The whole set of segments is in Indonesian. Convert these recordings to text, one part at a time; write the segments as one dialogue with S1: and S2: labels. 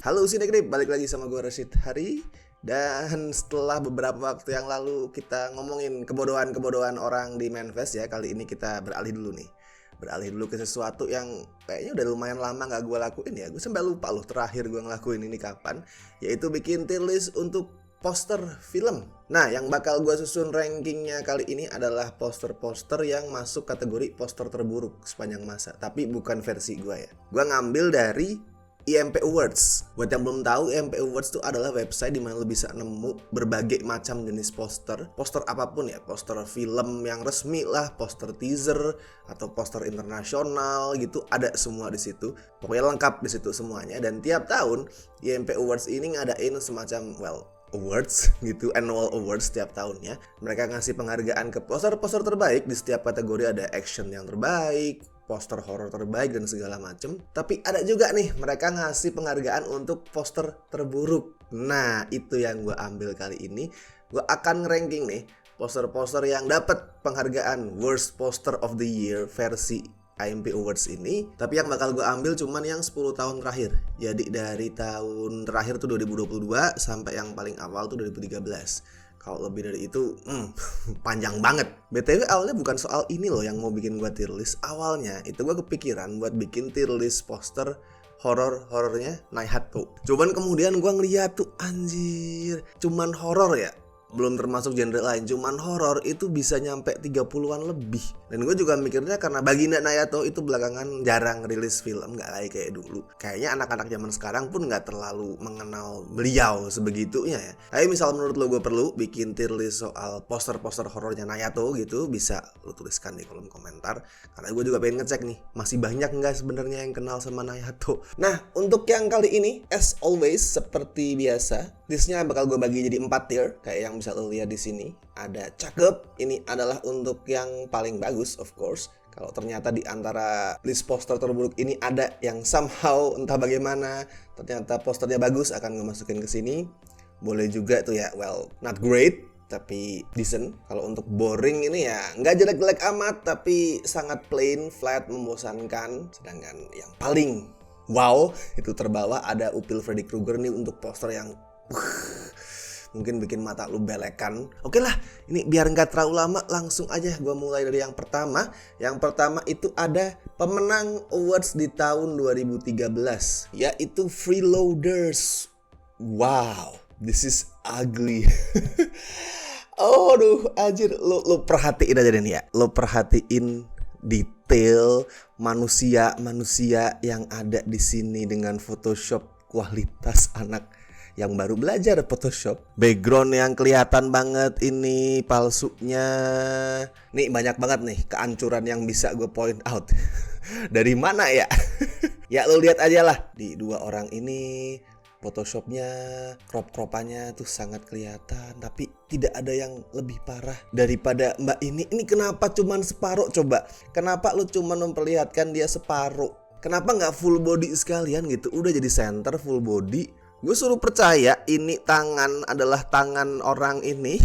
S1: Halo Sinegrip, balik lagi sama gue Rashid Hari. Dan setelah beberapa waktu yang lalu kita ngomongin kebodohan-kebodohan orang di Manifest ya, kali ini kita beralih dulu nih. Beralih dulu ke sesuatu yang kayaknya udah lumayan lama gak gue lakuin ya. Gue sampai lupa loh terakhir gue ngelakuin ini kapan. Yaitu bikin tier list untuk poster film. Nah, yang bakal gue susun rankingnya kali ini adalah poster-poster yang masuk kategori poster terburuk sepanjang masa. Tapi bukan versi gue ya. Gue ngambil dari IMP Awards. Buat yang belum tahu, IMP Awards itu adalah website di mana lo bisa nemu berbagai macam jenis poster. Poster apapun ya, poster film yang resmi lah, poster teaser atau poster internasional gitu, ada semua di situ. Pokoknya lengkap di situ semuanya. Dan tiap tahun IMP Awards ini ngadain semacam awards gitu, annual awards setiap tahunnya. Mereka ngasih penghargaan ke poster-poster terbaik. Di setiap kategori ada action yang terbaik, poster horor terbaik dan segala macem. Tapi ada juga nih mereka ngasih penghargaan untuk poster terburuk. Nah, itu yang gue ambil kali ini. Gue akan ranking nih poster-poster yang dapat penghargaan worst poster of the year versi IMP Awards ini. Tapi yang bakal gue ambil cuman yang 10 tahun terakhir. Jadi dari tahun terakhir tuh 2022 sampai yang paling awal tuh 2013. Kalau lebih dari itu panjang banget. BTW awalnya bukan soal ini loh yang mau bikin gue tier list. Awalnya itu gue kepikiran buat bikin tier list poster horornya Naihato. Cuman kemudian gue ngeliat tuh anjir, cuman horor ya, belum termasuk genre lain, cuman horor itu bisa nyampe 30-an lebih. Dan gue juga mikirnya karena Baginda Naihato itu belakangan jarang rilis film, gak kayak dulu. Kayaknya anak-anak zaman sekarang pun gak terlalu mengenal beliau sebegitunya ya. Tapi misal menurut lo gue perlu bikin tier list soal poster-poster horornya Naihato gitu, bisa lo tuliskan di kolom komentar. Karena gue juga pengen ngecek nih, masih banyak gak sebenarnya yang kenal sama Naihato. Nah, untuk yang kali ini, as always, seperti biasa, listnya bakal gue bagi jadi 4 tier, kayak yang bisa lo lihat di sini. Ada cakep, ini adalah untuk yang paling bagus of course. Kalau ternyata di antara list poster terburuk ini ada yang somehow entah bagaimana ternyata posternya bagus, akan gue masukin ke sini. Boleh juga tuh ya, not great tapi decent. Kalau untuk boring ini ya nggak jelek-jelek amat, tapi sangat plain, flat, membosankan. Sedangkan yang paling wow itu terbawa ada Upil Freddy Krueger nih untuk poster yang mungkin bikin mata lu belekan. Oke lah, ini biar nggak terlalu lama, langsung aja gue mulai dari yang pertama. Yang pertama itu ada pemenang awards di tahun 2013, yaitu Freeloaders. Wow, this is ugly. Aduh, anjir, lo perhatiin aja deh nih ya. Lo perhatiin detail manusia yang ada di sini dengan Photoshop kualitas anak yang baru belajar Photoshop. Background yang kelihatan banget ini palsunya. Nih banyak banget nih kehancuran yang bisa gue point out. Dari mana ya? Ya lo lihat aja lah. Di dua orang ini Photoshopnya, crop-cropannya tuh sangat kelihatan. Tapi tidak ada yang lebih parah daripada mbak ini. Ini kenapa cuman separuh coba? Kenapa lo cuman memperlihatkan dia separuh? Kenapa gak full body sekalian gitu? Udah jadi center full body. Gue suruh percaya ini tangan adalah tangan orang ini.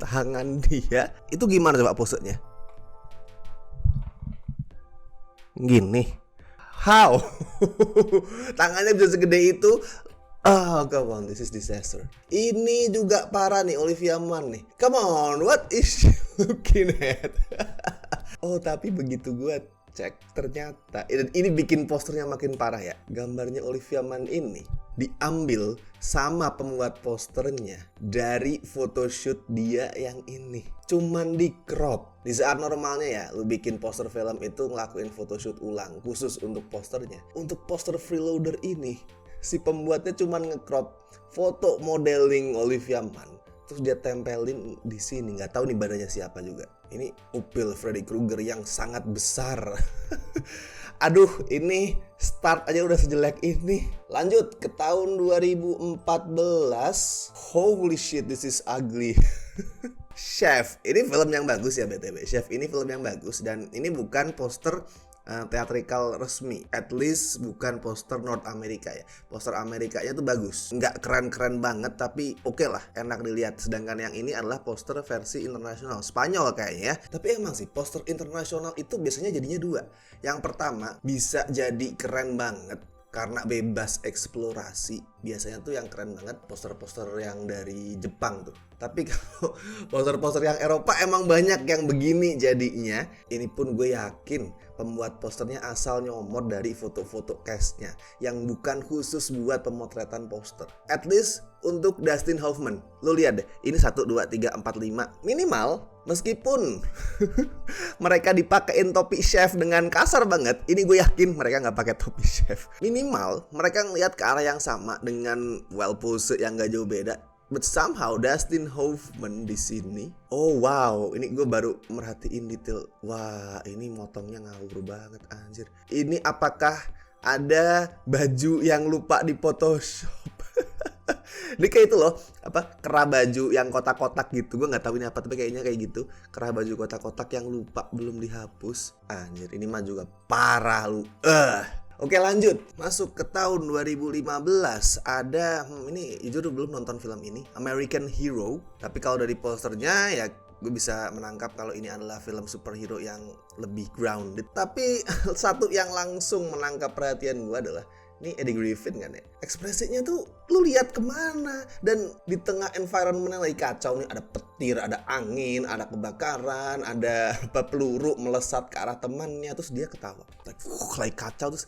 S1: Tangan dia. Itu gimana coba posenya? Gini. How? Tangannya bisa segede itu. Oh, come on, this is disaster. Ini juga parah nih, Olivia Munn nih. Come on, what is she looking at? Oh, tapi begitu gue cek ternyata ini bikin posternya makin parah ya. Gambarnya Olivia Munn ini diambil sama pembuat posternya dari photoshoot dia yang ini. Cuman di crop. Di saat normalnya ya lu bikin poster film itu ngelakuin photoshoot ulang khusus untuk posternya. Untuk poster Freeloader ini si pembuatnya cuman nge-crop foto modeling Olivia Munn, terus dia tempelin di sini. Nggak tahu nih badannya siapa juga. Ini Upil Freddy Krueger yang sangat besar. Aduh, ini start aja udah sejelek ini. Lanjut ke tahun 2014. Holy shit, this is ugly. Chef, ini film yang bagus ya BTW. Chef ini film yang bagus dan ini bukan poster teatrikal resmi, at least bukan poster North America ya. Poster Amerikanya tuh bagus, nggak keren-keren banget tapi oke lah, enak dilihat. Sedangkan yang ini adalah poster versi internasional, Spanyol kayaknya ya. Tapi emang sih poster internasional itu biasanya jadinya dua. Yang pertama bisa jadi keren banget, karena bebas eksplorasi. Biasanya tuh yang keren banget poster-poster yang dari Jepang tuh. Tapi kalau poster-poster yang Eropa emang banyak yang begini jadinya. Ini pun gue yakin pembuat posternya asal nyomot dari foto-foto castnya yang bukan khusus buat pemotretan poster. At least untuk Dustin Hoffman, lo lihat deh, ini 1, 2, 3, 4, 5 minimal. Meskipun mereka dipakein topi chef dengan kasar banget, ini gue yakin mereka nggak pakai topi chef. Minimal mereka ngeliat ke arah yang sama dengan well pose yang gak jauh beda. But somehow Dustin Hoffman di sini, oh wow, ini gue baru merhatiin detail. Wah, ini motongnya ngawur banget anjir. Ini apakah ada baju yang lupa di Photoshop? Ini kayak itu loh, apa, kerah baju yang kotak-kotak gitu. Gue nggak tahu ini apa, tapi kayaknya kayak gitu. Kerah baju kotak-kotak yang lupa belum dihapus. Anjir, ini mah juga parah lu. Oke, lanjut. Masuk ke tahun 2015. Ada ini jujur belum nonton film ini, American Hero. Tapi kalau dari posternya ya gue bisa menangkap kalau ini adalah film superhero yang lebih grounded. Tapi satu yang langsung menangkap perhatian gue adalah ini Eddie Griffin kan ya. Ekspresinya tuh lu lihat kemana. Dan di tengah environment yang lagi kacau nih, ada petir, ada angin, ada kebakaran, ada peluru melesat ke arah temannya, terus dia ketawa. Lagi kacau terus.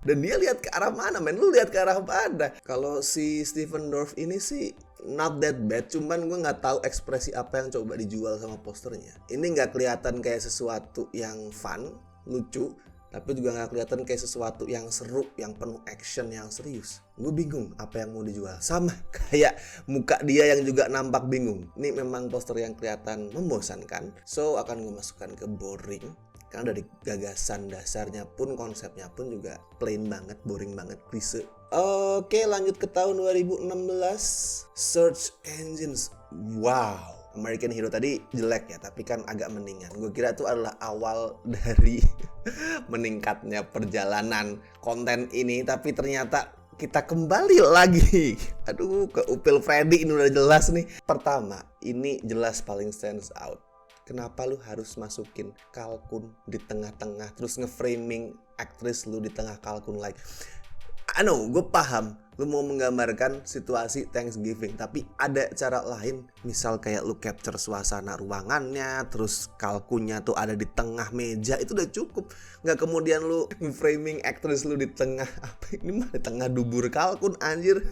S1: Dan dia lihat ke arah mana, men? Lu lihat ke arah mana? Kalau si Stephen Dorff ini sih not that bad, cuman gue nggak tahu ekspresi apa yang coba dijual sama posternya. Ini nggak kelihatan kayak sesuatu yang fun, lucu, tapi juga gak kelihatan kayak sesuatu yang seru, yang penuh action, yang serius. Gue bingung apa yang mau dijual. Sama kayak muka dia yang juga nampak bingung. Ini memang poster yang kelihatan membosankan. So akan gue masukkan ke boring. Karena dari gagasan dasarnya pun, konsepnya pun juga plain banget, boring banget, klise. Oke, lanjut ke tahun 2016. Search engines. Wow. American Hero tadi jelek ya, tapi kan agak mendingan. Gue kira itu adalah awal dari meningkatnya perjalanan konten ini, tapi ternyata kita kembali lagi. Aduh, ke Upil Freddy ini udah jelas nih. Pertama, ini jelas paling stands out. Kenapa lu harus masukin kalkun di tengah-tengah, terus nge-framing aktris lu di tengah kalkun like? I know, gue paham lu mau menggambarkan situasi Thanksgiving, tapi ada cara lain. Misal kayak lu capture suasana ruangannya, terus kalkunnya tuh ada di tengah meja, itu udah cukup. Nggak kemudian lu framing aktris lu di tengah, apa ini mah di tengah dubur kalkun anjir.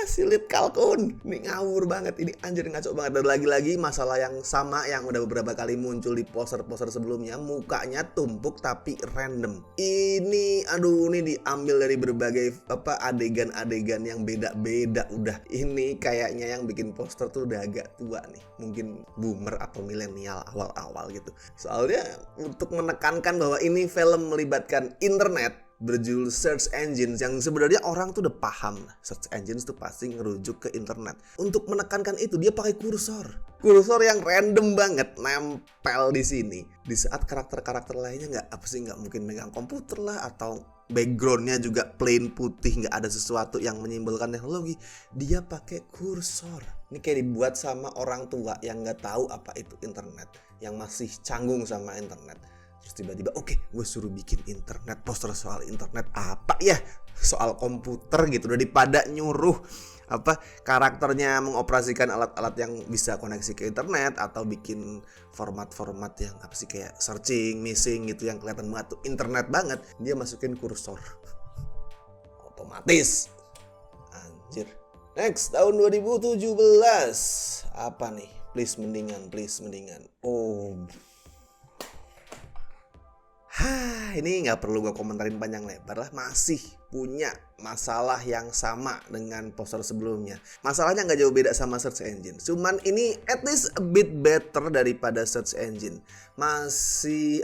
S1: Silit kalkun, ini ngawur banget, ini anjir ngaco banget. Dan lagi-lagi masalah yang sama yang udah beberapa kali muncul di poster-poster sebelumnya, mukanya tumpuk tapi random. Ini aduh, ini diambil dari berbagai adegan-adegan yang beda-beda. Udah, ini kayaknya yang bikin poster tuh udah agak tua nih, mungkin boomer atau milenial awal-awal gitu. Soalnya untuk menekankan bahwa ini film melibatkan internet, berjudul search engines, yang sebenarnya orang tuh udah paham search engines tuh pasti ngerujuk ke internet. Untuk menekankan itu dia pakai kursor yang random banget nempel di sini. Di saat karakter-karakter lainnya nggak mungkin megang komputer lah, atau backgroundnya juga plain putih, nggak ada sesuatu yang menyimpulkan teknologi. Dia pakai kursor. Ini kayak dibuat sama orang tua yang nggak tahu apa itu internet, yang masih canggung sama internet. Terus tiba-tiba oke, gue suruh bikin internet, poster soal internet apa ya, soal komputer gitu, daripada nyuruh karakternya mengoperasikan alat-alat yang bisa koneksi ke internet, atau bikin format-format yang kayak searching, missing gitu yang kelihatan banget tuh internet banget, dia masukin kursor otomatis. Anjir. Next, tahun 2017 apa nih? Please mendingan. Ini nggak perlu gue komentarin panjang lebar lah, masih punya masalah yang sama dengan poster sebelumnya. Masalahnya nggak jauh beda sama search engine, cuman ini at least a bit better daripada search engine. Masih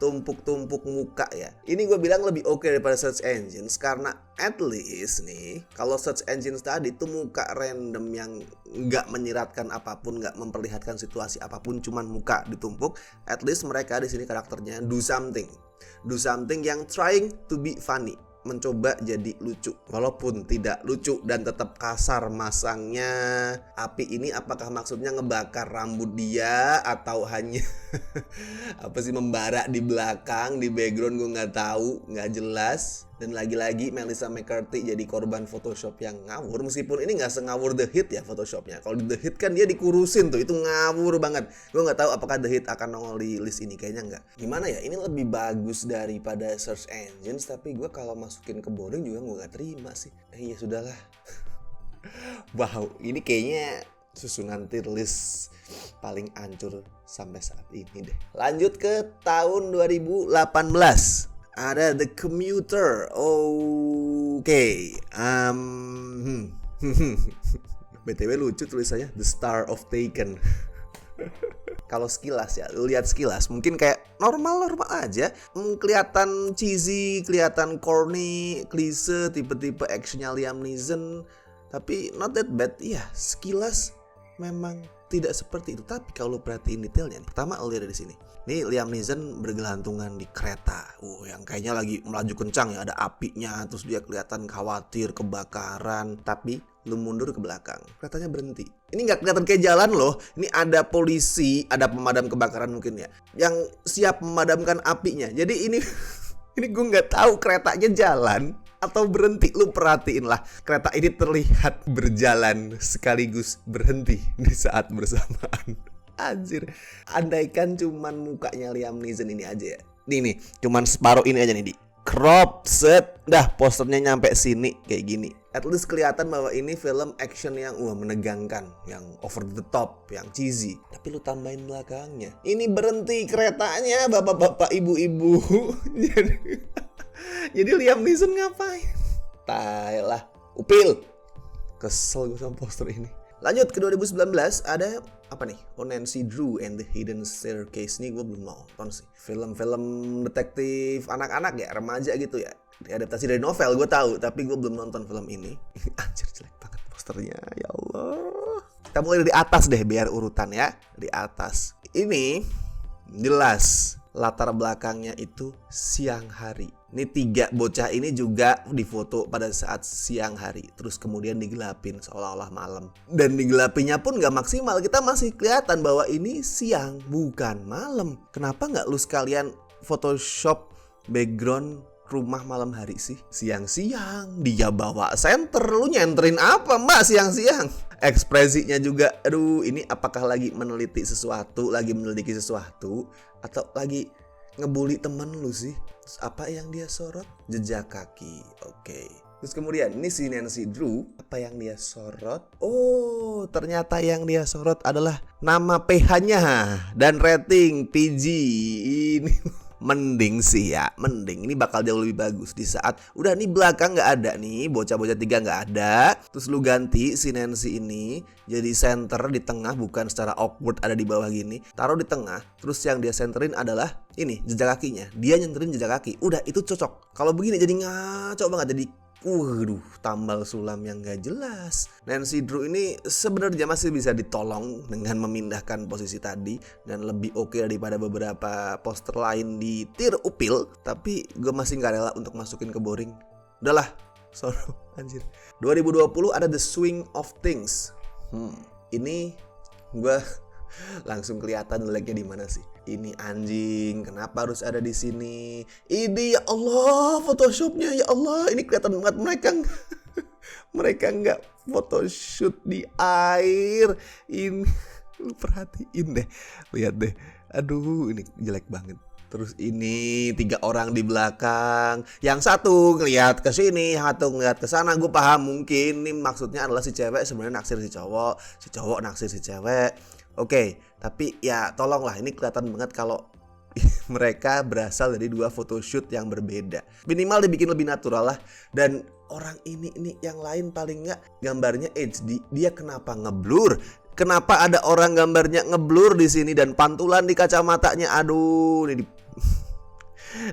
S1: tumpuk-tumpuk muka ya. Ini gue bilang lebih oke daripada search engines, karena at least nih, kalau search engines tadi tuh muka random yang nggak menyiratkan apapun, nggak memperlihatkan situasi apapun, cuman muka ditumpuk. At least mereka di sini karakternya do something yang trying to be funny. mencoba jadi lucu walaupun tidak lucu dan tetap kasar masangnya. Api ini apakah maksudnya ngebakar rambut dia atau hanya apa sih, membara di belakang, di background, gue nggak tahu, nggak jelas. Dan lagi-lagi Melissa McCarthy jadi korban Photoshop yang ngawur, meskipun ini nggak sengawur The Hit ya Photoshopnya. Kalau di The Hit kan dia dikurusin tuh, itu ngawur banget. Gue nggak tahu apakah The Hit akan nongol di list ini, kayaknya nggak. Gimana ya, ini lebih bagus daripada search engines, tapi gue kalau masukin ke boring juga gue nggak terima sih. Ya sudahlah. Wow, ini kayaknya susunan tier list paling hancur sampai saat ini deh. Lanjut ke tahun 2018. Ada The Commuter. Oke. BTW lucu tulisannya The Star of Taken. Kalau sekilas ya, lu lihat sekilas mungkin kayak normal-normal aja. Kelihatan cheesy, kelihatan corny, klise, tipe-tipe actionnya Liam Neeson. Tapi not that bad. Iya, sekilas memang tidak seperti itu. Tapi kalau lu perhatiin detailnya nih, pertama lu lihat dari sini. Nih Liam Neeson bergelantungan di kereta. Yang kayaknya lagi melaju kencang ya, ada apinya, terus dia kelihatan khawatir kebakaran. Tapi lu mundur ke belakang, keretanya berhenti. Ini nggak kelihatan kayak jalan loh. Ini ada polisi, ada pemadam kebakaran mungkin ya, yang siap memadamkan apinya. Jadi ini ini gue nggak tahu keretanya jalan atau berhenti. Lu perhatiin lah, kereta ini terlihat berjalan sekaligus berhenti di saat bersamaan. Anjir, andaikan cuman mukanya Liam Neeson ini aja ya. Nih, cuman separuh ini aja nih di crop set, dah posternya nyampe sini kayak gini. At least kelihatan bahwa ini film action yang menegangkan, yang over the top, yang cheesy. Tapi lu tambahin belakangnya, ini berhenti keretanya, bapak-bapak, ibu-ibu. Jadi Liam Neeson ngapain? Tai lah, upil. Kesel gue sama poster ini. Lanjut ke 2019, ada apa nih? Nancy Drew and the Hidden Staircase. Nih gue belum nonton sih. Film-film detektif anak-anak ya, remaja gitu ya. Diadaptasi dari novel, gue tahu, tapi gue belum nonton film ini. Anjir, jelek banget posternya, ya Allah. Kita mulai dari atas deh biar urutan ya. Di atas. Ini jelas latar belakangnya itu siang hari. Ini 3 bocah ini juga difoto pada saat siang hari, terus kemudian digelapin seolah-olah malam. Dan digelapinya pun gak maksimal, kita masih kelihatan bahwa ini siang bukan malam. Kenapa gak lu sekalian Photoshop background rumah malam hari sih? Siang-siang dia bawa senter, lu nyenterin apa mbak siang-siang? Ekspresinya juga, aduh, ini apakah lagi meneliti sesuatu, lagi menyelidiki sesuatu, atau lagi ngebully temen lu sih? Terus apa yang dia sorot? Jejak kaki. Oke. Terus kemudian ini si Nancy Drew, apa yang dia sorot? Oh, ternyata yang dia sorot adalah nama PH-nya dan rating PG. Ini mending sih ya, mending. Ini bakal jauh lebih bagus di saat udah nih belakang nggak ada nih, bocah-bocah 3 nggak ada. Terus lu ganti si Nancy ini jadi center di tengah, bukan secara awkward ada di bawah gini. Taruh di tengah, terus yang dia centerin adalah ini jejak kakinya. Dia nyenterin jejak kaki. Udah, itu cocok. Kalau begini jadi ngaco banget, jadi tambal sulam yang gak jelas. Nancy Drew ini sebenarnya masih bisa ditolong dengan memindahkan posisi tadi dan lebih oke daripada beberapa poster lain di tier upil. Tapi gue masih gak rela untuk masukin ke boring. Udahlah, sorry, anjir. 2020 ada The Swing of Things. Ini gue langsung kelihatan jeleknya di mana sih. Ini anjing, kenapa harus ada di sini? Ini ya Allah, Photoshopnya ya Allah, ini kelihatan banget mereka nggak photoshoot di air. Ini lu perhatiin deh, lihat deh, aduh ini jelek banget. Terus ini 3 orang di belakang, yang satu ngeliat ke sini, yang satu ngeliat ke sana. Gue paham mungkin ini maksudnya adalah si cewek sebenarnya naksir si cowok naksir si cewek. Oke, tapi ya tolonglah, ini kelihatan banget kalau mereka berasal dari 2 photoshoot yang berbeda. Minimal dibikin lebih natural lah. Dan orang ini yang lain paling nggak gambarnya HD, dia kenapa ngeblur? Kenapa ada orang gambarnya ngeblur di sini dan pantulan di kacamatanya? Aduh, ini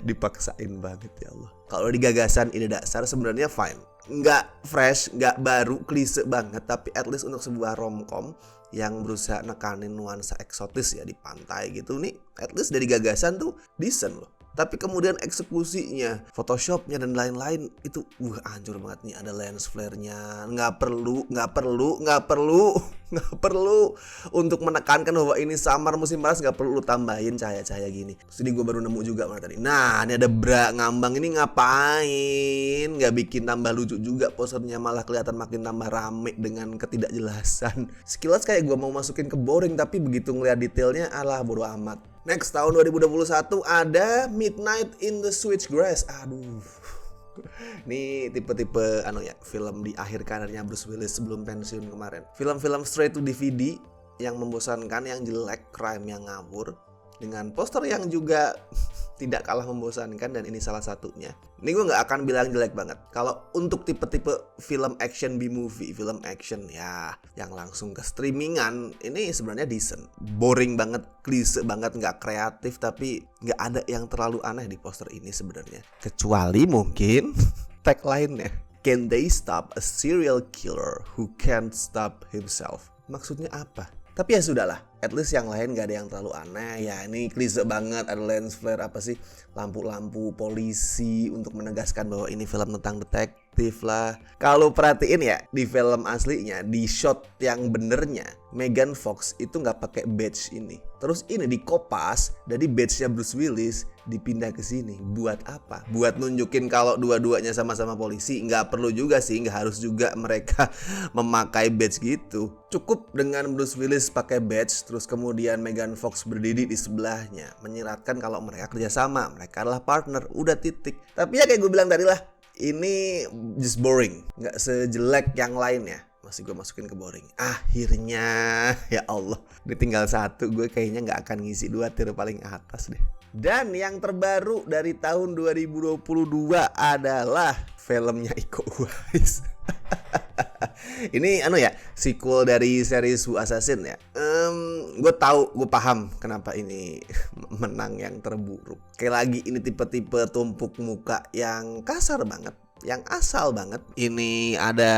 S1: dipaksain banget ya Allah. Kalau di gagasan ide dasar sebenarnya fine, nggak fresh, nggak baru, klise banget. Tapi at least untuk sebuah romcom yang berusaha nekanin nuansa eksotis ya di pantai gitu, nih at least dari gagasan tuh decent loh. Tapi kemudian eksekusinya, Photoshopnya dan lain-lain itu hancur banget nih. Ada lens flare-nya, nggak perlu untuk menekankan bahwa ini samar musim panas, nggak perlu tambahin cahaya-cahaya gini. Terus ini gue baru nemu juga mana tadi. Nah, ini ada bra ngambang, ini ngapain? Nggak bikin tambah lucu juga posernya, malah kelihatan makin tambah rame dengan ketidakjelasan. Sekilas kayak gue mau masukin ke boring, tapi begitu ngeliat detailnya, alah bodo amat. Next, tahun 2021 ada Midnight in the Switchgrass. Aduh, ini tipe-tipe film di akhir karirnya Bruce Willis sebelum pensiun kemarin. Film-film straight to DVD yang membosankan, yang jelek, crime yang ngawur, dengan poster yang juga tidak kalah membosankan, dan ini salah satunya. Ini gue gak akan bilang jelek banget. Kalau untuk tipe-tipe film action B-movie, film action ya yang langsung ke streamingan, ini sebenarnya decent. Boring banget, klise banget, gak kreatif, tapi gak ada yang terlalu aneh di poster ini sebenarnya. Kecuali mungkin tagline-nya, "Can they stop a serial killer who can't stop himself?" Maksudnya apa? Tapi ya sudahlah, at least yang lain gak ada yang terlalu aneh. Ya ini klise banget, ada lens flare, apa sih, lampu-lampu polisi untuk menegaskan bahwa ini film tentang detektif lah. Kalau perhatiin ya, di film aslinya, di shot yang benernya, Megan Fox itu gak pakai badge ini. Terus ini dikopas, jadi badge-nya Bruce Willis dipindah ke sini. Buat apa? Buat nunjukin kalau dua-duanya sama-sama polisi? Nggak perlu juga sih, nggak harus juga mereka memakai badge gitu. Cukup dengan Bruce Willis pakai badge, terus kemudian Megan Fox berdiri di sebelahnya, menyiratkan kalau mereka kerjasama, mereka adalah partner, udah titik. Tapi ya kayak gue bilang tadi lah, ini just boring, nggak sejelek yang lainnya. Masih gue masukin ke boring. Akhirnya, ya Allah, ditinggal satu, gue kayaknya gak akan ngisi 2 tier paling atas deh. Dan yang terbaru dari tahun 2022 adalah filmnya Iko Uwais. Ini sequel dari series Who Assassin ya. Gue paham kenapa ini menang yang terburuk. Kayak lagi ini tipe-tipe tumpuk muka yang kasar banget, yang asal banget. Ini ada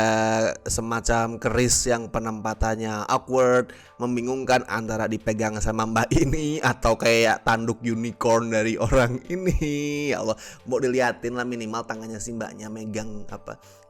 S1: semacam keris yang penempatannya awkward, membingungkan antara dipegang sama mbak ini atau kayak tanduk unicorn dari orang ini. Ya Allah, mau diliatin lah minimal tangannya si mbaknya megang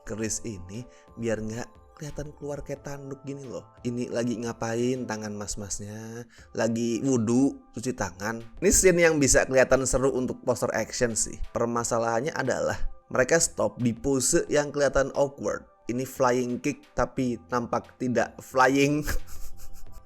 S1: keris ini biar nggak kelihatan keluar kayak tanduk gini loh. Ini lagi ngapain tangan mas-masnya? Lagi wudhu, cuci tangan. Ini scene yang bisa kelihatan seru untuk poster action sih. Permasalahannya adalah mereka stop di pose yang kelihatan awkward. Ini flying kick tapi nampak tidak flying.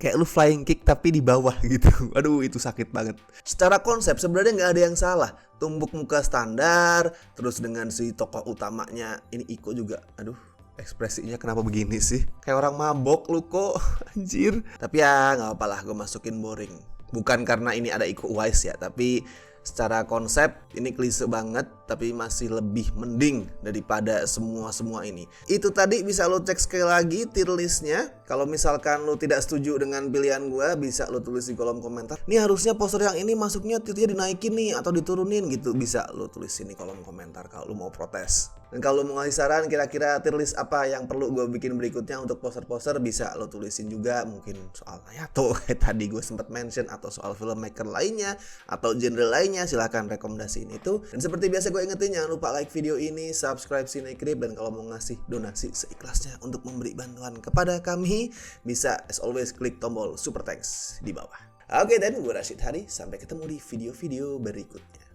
S1: Kayak lu flying kick tapi di bawah gitu. Aduh, itu sakit banget. Secara konsep sebenarnya nggak ada yang salah. Tumbuk muka standar, terus dengan si tokoh utamanya ini Iko juga. Aduh, ekspresinya kenapa begini sih? Kayak orang mabok lu kok, anjir. Tapi ya nggak apa-apa lah, gue masukin boring. Bukan karena ini ada Iko Uwais ya, tapi secara konsep ini klise banget, tapi masih lebih mending daripada semua ini. Itu tadi bisa lo cek sekali lagi tier listnya. Kalau misalkan lo tidak setuju dengan pilihan gue, bisa lo tulis di kolom komentar. Nih harusnya poster yang ini masuknya tiernya dinaikin nih atau diturunin gitu. Bisa lo tulisin di kolom komentar kalau lo mau protes. Dan kalau mau ngasih saran kira-kira tier list apa yang perlu gue bikin berikutnya untuk poster-poster, bisa lo tulisin juga. Mungkin soal Naruto kayak tadi gue sempat mention, atau soal filmmaker lainnya, atau genre lainnya, silahkan rekomendasiin itu. Dan seperti biasa gue ingetin, jangan lupa like video ini, subscribe Cinecrip, dan kalau mau ngasih donasi seikhlasnya untuk memberi bantuan kepada kami, bisa as always klik tombol super thanks di bawah. Oke, dan gue Rashid Hari, sampai ketemu di video-video berikutnya.